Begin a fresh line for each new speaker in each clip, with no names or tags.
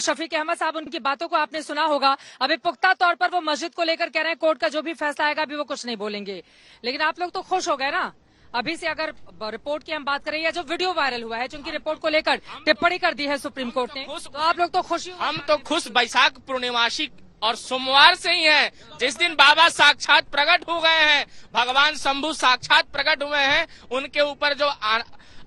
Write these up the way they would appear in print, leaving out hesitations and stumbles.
शफीक अहमद साहब, उनकी बातों को आपने सुना होगा। अभी पुख्ता तौर पर वो मस्जिद को लेकर कह रहे हैं कोर्ट का जो भी फैसला आएगा अभी वो कुछ नहीं बोलेंगे। लेकिन आप लोग तो खुश हो गए ना अभी से? अगर रिपोर्ट की हम बात करें या जो वीडियो वायरल हुआ है, जिनकी रिपोर्ट को लेकर टिप्पणी कर दी है सुप्रीम कोर्ट ने, तो आप लोग तो खुश?
हम तो खुश बैसाख पूर्णिमासी और सोमवार से ही है, जिस दिन बाबा साक्षात प्रकट हो गए हैं, भगवान शंभु साक्षात प्रकट हुए हैं। उनके ऊपर जो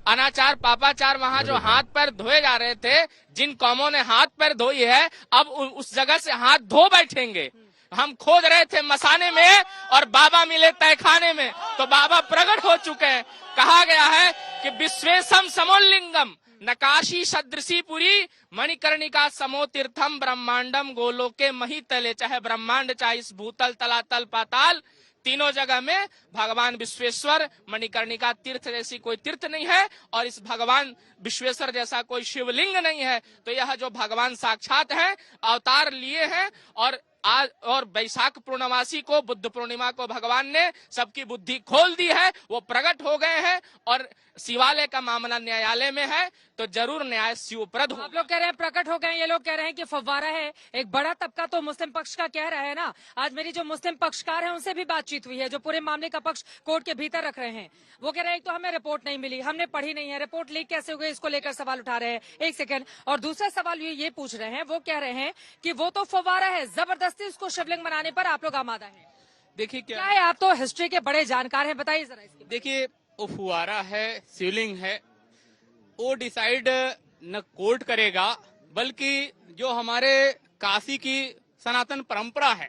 अनाचार पापाचार वहाँ जो हाथ पैर धोए जा रहे थे, जिन कौमों ने हाथ पैर धोई है, अब उस जगह से हाथ धो बैठेंगे। हम खोद रहे थे मसाने में और बाबा मिले तहखाने में, तो बाबा प्रकट हो चुके हैं। कहा गया है कि विश्वेशम समोल्लिंगम नकाशी सदृशी पुरी मणिकर्णिका समो तीर्थम ब्रह्मांडम गोलोके मही तले। चाहे ब्रह्मांड, चाहे इस भूतल, तलातल, पाताल, तीनों जगह में भगवान विश्वेश्वर मणिकर्णिका तीर्थ जैसी कोई तीर्थ नहीं है और इस भगवान विश्वेश्वर जैसा कोई शिवलिंग नहीं है। तो यह जो भगवान साक्षात है, अवतार लिए हैं और आज और बैसाख पूर्णमासी को, बुद्ध पूर्णिमा को भगवान ने सबकी बुद्धि खोल दी है, वो प्रकट हो गए हैं और शिवालय का मामला न्यायालय में है तो जरूर न्याय शिवप्रद हो।
आप लोग कह रहे हैं प्रकट हो गए, ये लोग कह रहे हैं कि फव्वारा है। एक बड़ा तबका तो मुस्लिम पक्ष का कह रहा है ना। आज मेरी जो मुस्लिम पक्षकार है उनसे भी बातचीत हुई है, जो पूरे मामले का पक्ष कोर्ट के भीतर रख रहे हैं। वो कह रहे हैं तो हमें रिपोर्ट नहीं मिली, हमने पढ़ी नहीं है, रिपोर्ट लीक कैसे हो गई, इसको लेकर सवाल उठा रहे हैं। एक सेकंड, और दूसरा सवाल ये पूछ रहे हैं, वो कह रहे हैं कि वो तो फव्वारा है, जबरदस्ती उसको शिवलिंग बनाने पर आप लोग आमादा है।
देखिए क्या
है, आप तो हिस्ट्री के बड़े जानकार हैं, बताइए जरा इसके।
देखिए, वो फुवारा है, शिवलिंग है, वो डिसाइड न कोर्ट करेगा, बल्कि जो हमारे काशी की सनातन परंपरा है,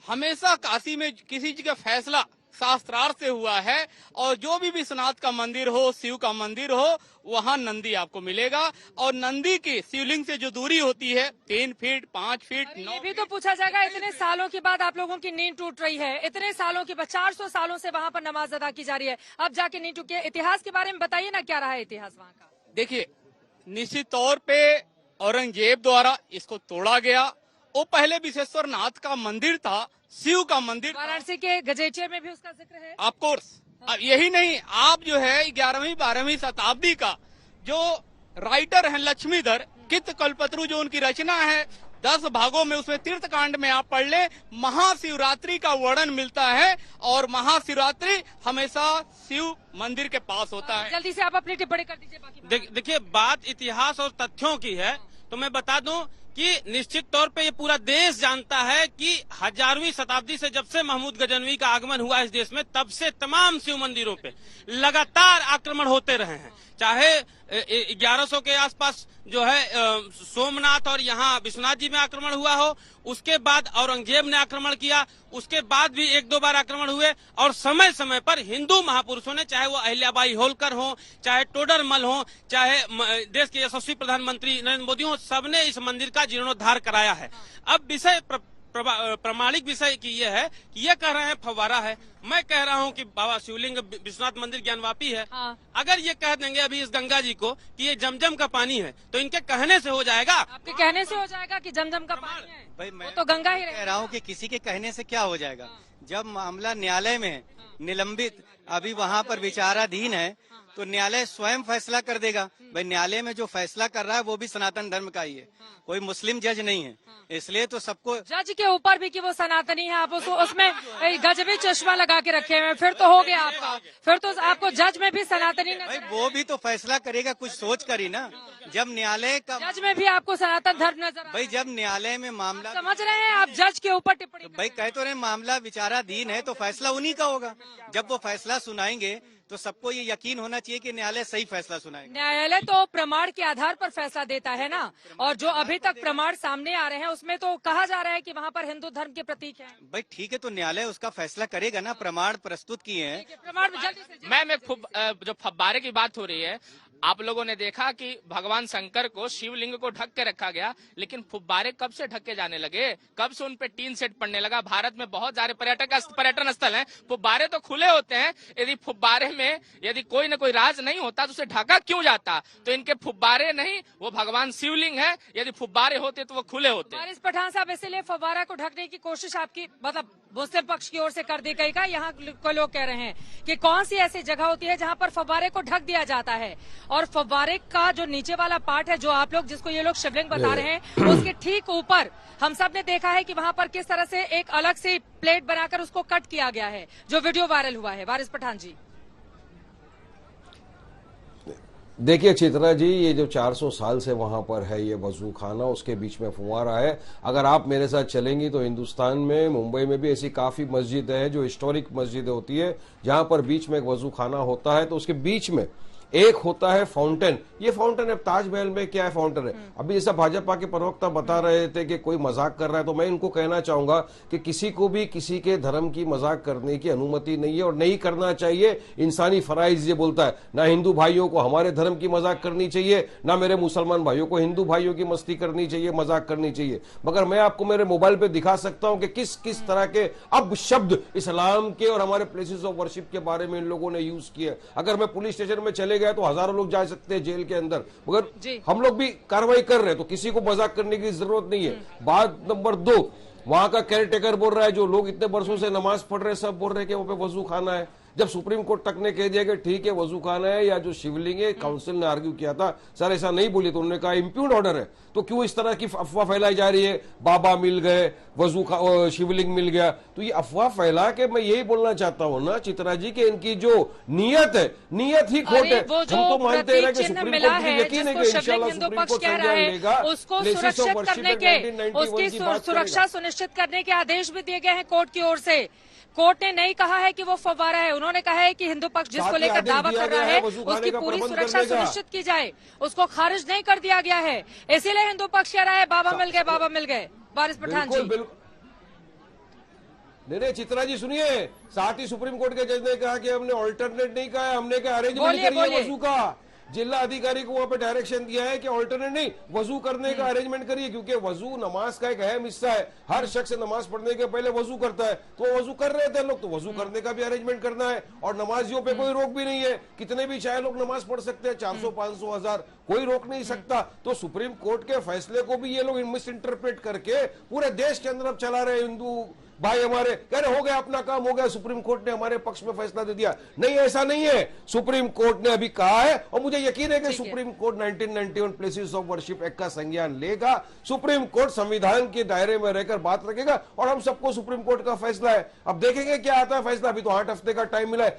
हमेशा काशी में किसी चीज का फैसला शास्त्रार्थ से हुआ है और जो भी विश्वनाथ का मंदिर हो, शिव का मंदिर हो, वहाँ नंदी आपको मिलेगा। और नंदी की शिवलिंग से जो दूरी होती है 3 फीट, 5 फीट, 9
ये भी तो पूछा जाएगा, इतने सालों के बाद आप लोगों की नींद टूट रही है, इतने सालों के बाद 400 सालों से वहाँ पर नमाज अदा की जा रही है, अब जाके नींद टूटी है। इतिहास के बारे में बताइए ना, क्या रहा है इतिहास वहाँ का?
देखिए, निश्चित तौर पे औरंगजेब द्वारा इसको तोड़ा गया। वो पहले विश्वेश्वर नाथ का मंदिर था, शिव का मंदिर।
वाराणसी के गजेटियर में भी उसका जिक्र है।
Of course. यही नहीं, आप जो है 11वीं 12वीं शताब्दी का जो राइटर हैं लक्ष्मीधर कित कल्पतरु, जो उनकी रचना है 10 भागों में, उसमें तीर्थकांड में आप पढ़ ले, महाशिवरात्रि का वर्णन मिलता है और महाशिवरात्रि हमेशा शिव मंदिर के पास होता है।
जल्दी से आप अपनी टिप्पणी कर दीजिए। बाकी
देखिए, बात इतिहास और तथ्यों की है, तो मैं बता दूं कि निश्चित तौर पे ये पूरा देश जानता है कि 1000वीं शताब्दी से जब से महमूद गजनवी का आगमन हुआ इस देश में, तब से तमाम शिव मंदिरों पे लगातार आक्रमण होते रहे हैं। चाहे 1100 के आसपास जो है सोमनाथ और यहाँ विश्वनाथ जी में आक्रमण हुआ हो, उसके बाद औरंगजेब ने आक्रमण किया, उसके बाद भी 1-2 बार आक्रमण हुए और समय समय पर हिंदू महापुरुषों ने, चाहे वो अहिल्याबाई होलकर हो, चाहे टोडरमल हो, चाहे देश के यशस्वी प्रधानमंत्री नरेंद्र मोदी हो, सबने इस मंदिर का जीर्णोद्धार कराया है। अब विषय प्रामाणिक विषय की ये है कि ये कह रहे हैं फव्वारा है, मैं कह रहा हूँ कि बाबा शिवलिंग विश्वनाथ मंदिर ज्ञानवापी है। अगर ये कह देंगे अभी इस गंगा जी को कि ये जमजम का पानी है, तो इनके कहने से हो जाएगा।
आपके कहने से हो जाएगा कि जमजम का पानी है?
भाई मैं
तो गंगा ही
कह रहा हूँ कि किसी के कहने से क्या हो जाएगा। जब मामला न्यायालय में निलंबित, अभी वहाँ पर विचाराधीन है, तो न्यायालय स्वयं फैसला कर देगा। भाई न्यायालय में जो फैसला कर रहा है वो भी सनातन धर्म का ही है, कोई मुस्लिम जज नहीं है, इसलिए तो सबको
जज के ऊपर भी कि वो सनातनी है, आप उसमें गजबी चश्मा लगा के रखे हुए, फिर तो हो गया आपका, फिर तो आपको जज में भी सनातनी
भाई वो भी तो फैसला करेगा कुछ सोच कर ही ना। जब न्यायालय का
जज में भी आपको सनातन धर्म नजर,
भाई जब न्यायालय में मामला,
समझ रहे हैं आप, जज के ऊपर टिप्पणी,
भाई कह तो रहे मामला विचाराधीन है तो फैसला उन्हीं का होगा। जब वो फैसला सुनाएंगे तो सबको ये यकीन होना चाहिए कि न्यायालय सही फैसला सुनाएगा।
न्यायालय तो प्रमाण के आधार पर फैसला देता है ना, और जो अभी तक प्रमाण सामने आ रहे हैं उसमें तो कहा जा रहा है कि वहाँ पर हिंदू धर्म के प्रतीक हैं।
भाई ठीक है, तो न्यायालय उसका फैसला करेगा ना, प्रमाण प्रस्तुत किए हैं।
प्रमाण जल्दी से
मैं जो फव्वारे की बात हो रही है, आप लोगों ने देखा कि भगवान शंकर को शिवलिंग को ढक के रखा गया, लेकिन फुब्बारे कब से ढके जाने लगे, कब से उन पे टीन सेट पड़ने लगा। भारत में बहुत सारे पर्यटन स्थल हैं, फुब्बारे तो खुले होते हैं। यदि फुब्बारे में यदि कोई न कोई राज नहीं होता तो उसे ढका क्यों जाता? तो इनके फुब्बारे नहीं, वो भगवान शिवलिंग है। यदि फुब्बारे होते तो वो खुले होते।
वारिस पठान साहब, इसीलिए फव्वारा को ढकने की कोशिश आपकी मतलब मुस्लिम पक्ष की ओर से कर दी गई का? यहाँ को लोग कह रहे हैं कि कौन सी ऐसी जगह होती है जहाँ पर फव्वारे को ढक दिया जाता है और फव्वारे का जो नीचे वाला पार्ट है, जो आप लोग जिसको ये लोग शिवलिंग बता रहे हैं, उसके ठीक ऊपर हम सब ने देखा है कि वहां पर किस तरह से एक अलग सी प्लेट बनाकर उसको कट किया गया है, जो वीडियो वायरल हुआ है। वारिस पठान जी,
देखिए चित्रा जी, ये जो 400 साल से वहां पर है ये वजू खाना, उसके बीच में फुवारा है। अगर आप मेरे साथ चलेंगी तो हिंदुस्तान में मुंबई में भी ऐसी काफी मस्जिद है जो हिस्टोरिक मस्जिदें होती है जहां पर बीच में एक वजू खाना होता है, तो उसके बीच में एक होता है फाउंटेन। ये फाउंटेन है ताजमहल में क्या है, फाउंटेन है। अभी जैसा भाजपा के प्रवक्ता बता रहे थे कि कोई मजाक कर रहा है, तो मैं इनको कहना चाहूंगा कि किसी को भी किसी के धर्म की मजाक करने की अनुमति नहीं है और नहीं करना चाहिए। इंसानी फराइज ये बोलता है, ना हिंदू भाइयों को हमारे धर्म की मजाक करनी चाहिए, ना मेरे मुसलमान भाइयों को हिंदू भाइयों की मस्ती करनी चाहिए, मजाक करनी चाहिए। मगर मैं आपको मेरे मोबाइल पे दिखा सकता हूं कि किस किस तरह के अब शब्द इस्लाम के और हमारे प्लेसेस ऑफ वर्शिप के बारे में इन लोगों ने यूज किए। अगर मैं पुलिस स्टेशन में चले गए तो हजारों लोग जा सकते हैं जेल के अंदर, मगर हम लोग भी कार्रवाई कर रहे हैं, तो किसी को मजाक करने की जरूरत नहीं है। बात नंबर 2, वहां का केयर टेकर बोल रहा है जो लोग इतने बरसों से नमाज पढ़ रहे हैं, सब बोल रहे हैं कि वहां पे वजू खाना है। जब सुप्रीम कोर्ट तक ने कह दिया कि ठीक है वजू खाना है या जो शिवलिंग है, काउंसिल ने आर्ग्यू किया था सर ऐसा नहीं बोली, तो उन्होंने कहा इम्प्यूड ऑर्डर है, तो क्यों इस तरह की अफवाह फैलाई जा रही है, बाबा मिल गए, शिवलिंग मिल गया। तो ये अफवाह फैला के मैं यही बोलना चाहता हूँ ना चित्रा जी कि इनकी जो नीयत है, नीयत ही खोट है। हम तो मानते हैं कि सुप्रीम कोर्ट मुझे यकीन है कि इंशाल्लाह सुप्रीम कोर्ट संज्ञान लेगा।
उसको सुरक्षित करने के, उसकी सुरक्षा सुनिश्चित करने के आदेश भी दिए गए हैं कोर्ट की ओर से। कोर्ट ने नहीं कहा है कि वो फव्वारा है, उन्होंने कहा है कि हिंदू पक्ष जिसको लेकर दावा कर रहा है उसकी पूरी सुरक्षा सुनिश्चित की जाए, उसको खारिज नहीं कर दिया गया है। इसीलिए हिंदू पक्ष कह रहा है बाबा मिल गए, बाबा मिल गए। वारिस पठान जी,
नहीं चित्रा जी सुनिए, साथ ही सुप्रीम कोर्ट के जज ने कहा कि हमने ऑल्टरनेट नहीं कहा है, हमने क्या अरेंजमेंट करिए वजू का। जिला अधिकारी को वहां पे डायरेक्शन दिया है कि ऑल्टरनेट नहीं, वजू करने का अरेंजमेंट करिए, क्योंकि वजू नमाज का एक अहम हिस्सा है। हर शख्स नमाज पढ़ने के पहले वजू करता है, तो वजू कर रहे थे लोग, तो वजू करने का भी अरेंजमेंट करना है। और नमाजियों पे कोई रोक भी नहीं है, कितने भी चाहे लोग नमाज पढ़ सकते हैं, 400, 500, 1000, कोई रोक नहीं सकता। तो सुप्रीम कोर्ट के फैसले को भी ये लोग मिस इंटरप्रेट करके पूरे देश के अंदर अब चला रहे हिंदू भाई हमारे, कह रहे हो गया अपना काम हो गया, सुप्रीम कोर्ट ने हमारे पक्ष में फैसला दे दिया। नहीं, ऐसा नहीं है। सुप्रीम कोर्ट ने अभी कहा है और मुझे यकीन है कि supreme court 1991 places of worship act का संज्ञान लेगा। सुप्रीम कोर्ट संविधान के दायरे में रहकर बात रखेगा और हम सबको सुप्रीम कोर्ट का फैसला है। अब देखेंगे क्या आता है फैसला, अभी तो 8 हफ्ते का टाइम मिला है।